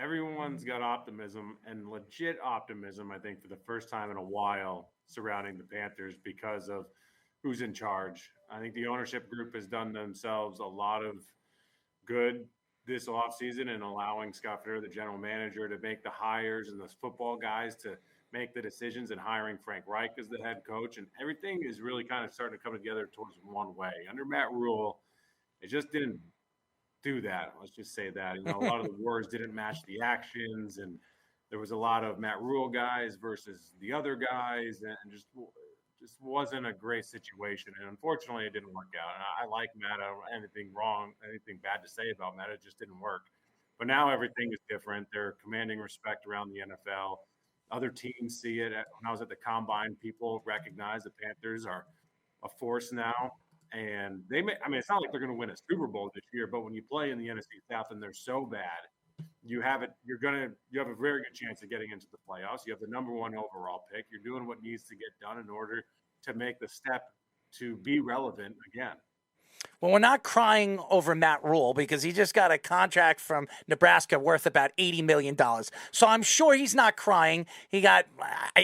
everyone's got optimism and legit optimism, I think, for the first time in a while surrounding the Panthers because of who's in charge. I think the ownership group has done themselves a lot of good this offseason and allowing Scott Fitter, the general manager, to make the hires and those football guys to make the decisions and hiring Frank Reich as the head coach. And everything is really kind of starting to come together towards one way. Under Matt Rule, it just didn't do that. Let's just say that. A lot of the words didn't match the actions, and there was a lot of Matt Rule guys versus the other guys, and just wasn't a great situation. And unfortunately, it didn't work out. And I like Matt. I don't have anything bad to say about Matt. It just didn't work. But now everything is different. They're commanding respect around the NFL. Other teams see it. When I was at the Combine, people recognize the Panthers are a force now. And it's not like they're going to win a Super Bowl this year, but when you play in the NFC South and they're so bad, you have a very good chance of getting into the playoffs. You have the number one overall pick. You're doing what needs to get done in order to make the step to be relevant again. Well, we're not crying over Matt Rule because he just got a contract from Nebraska worth about $80 million. So I'm sure he's not crying. He got,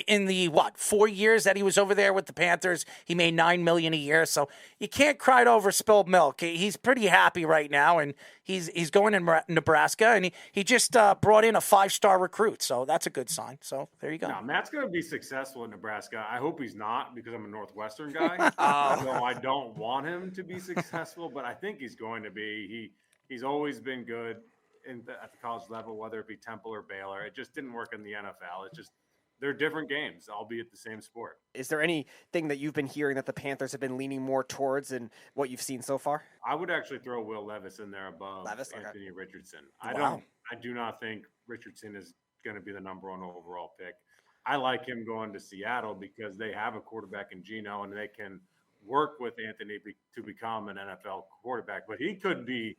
in the, 4 years that he was over there with the Panthers, he made $9 million a year. So you can't cry over spilled milk. He's pretty happy right now, and he's going in Nebraska, and he just brought in a 5-star recruit. So that's a good sign. So there you go. Now, Matt's going to be successful in Nebraska. I hope he's not because I'm a Northwestern guy. So I don't want him to be successful, but I think he's going to be. He's always been good at the college level, whether it be Temple or Baylor. It just didn't work in the NFL. They're different games, albeit the same sport. Is there anything that you've been hearing that the Panthers have been leaning more towards in what you've seen so far? I would actually throw Will Levis in there above Anthony Richardson. Wow. I do not think Richardson is going to be the number one overall pick. I like him going to Seattle because they have a quarterback in Geno, and they can work with Anthony to become an NFL quarterback. But he could be,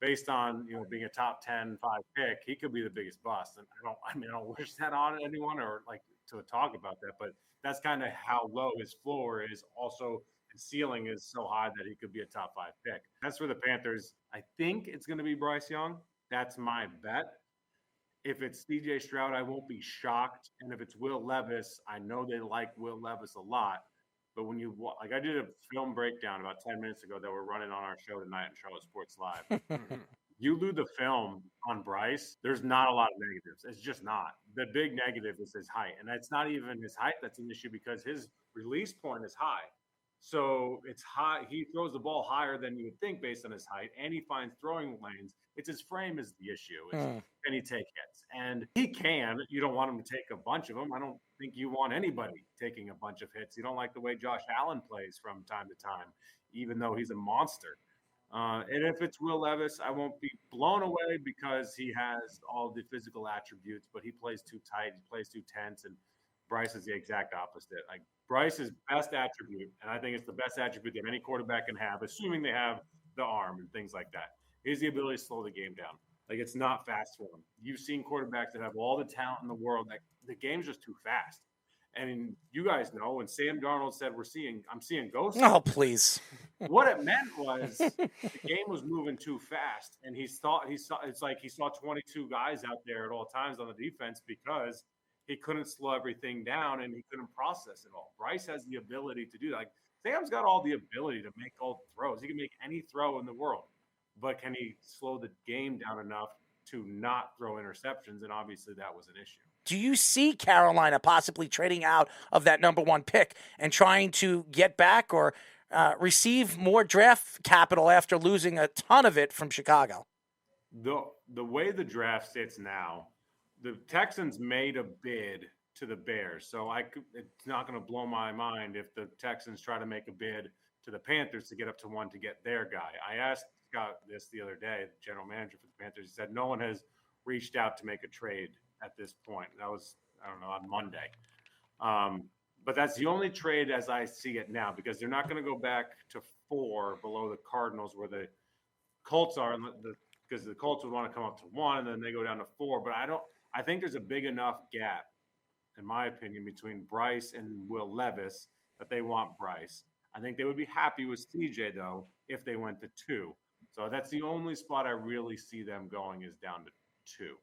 based on being a top 10, 5 pick, he could be the biggest bust. And I don't wish that on anyone or like to talk about that, but that's kind of how low his floor is. Also, his ceiling is so high that he could be a top 5 pick. As for the Panthers, I think it's going to be Bryce Young. That's my bet. If it's CJ Stroud, I won't be shocked. And if it's Will Levis, I know they like Will Levis a lot. But when I did a film breakdown about 10 minutes ago that we're running on our show tonight in Charlotte Sports Live. You do the film on Bryce, there's not a lot of negatives. It's just not. The big negative is his height. And that's not even his height that's an issue because his release point is high. So it's high. He throws the ball higher than you would think based on his height, and he finds throwing lanes. It's his frame is the issue. Can he take hits? And he can. You don't want him to take a bunch of them. I don't think you want anybody taking a bunch of hits. You don't like the way Josh Allen plays from time to time, even though he's a monster. And if it's Will Levis, I won't be blown away because he has all the physical attributes, but he plays too tight. He plays too tense, and Bryce is the exact opposite. Like Bryce's best attribute, and I think it's the best attribute that any quarterback can have, assuming they have the arm and things like that, is the ability to slow the game down. Like it's not fast for him. You've seen quarterbacks that have all the talent in the world. Like the game's just too fast. And you guys know when Sam Darnold said I'm seeing ghosts. Oh, please. What it meant was the game was moving too fast, and he saw 22 guys out there at all times on the defense because he couldn't slow everything down and he couldn't process it all. Bryce has the ability to do that. Like Sam's got all the ability to make all the throws. He can make any throw in the world, but can he slow the game down enough to not throw interceptions? And obviously that was an issue. Do you see Carolina possibly trading out of that number one pick and trying to get back or receive more draft capital after losing a ton of it from Chicago? The way the draft sits now, the Texans made a bid to the Bears. So it's not going to blow my mind if the Texans try to make a bid to the Panthers to get up to 1 to get their guy. I asked Scott this the other day, the general manager for the Panthers. He said no one has reached out to make a trade at this point. That was, on Monday. But that's the only trade as I see it now, because they're not going to go back to 4 below the Cardinals where the Colts are, because the Colts would want to come up to 1 and then they go down to 4. But I think there's a big enough gap, in my opinion, between Bryce and Will Levis that they want Bryce. I think they would be happy with CJ, though, if they went to 2. So that's the only spot I really see them going is down to 2.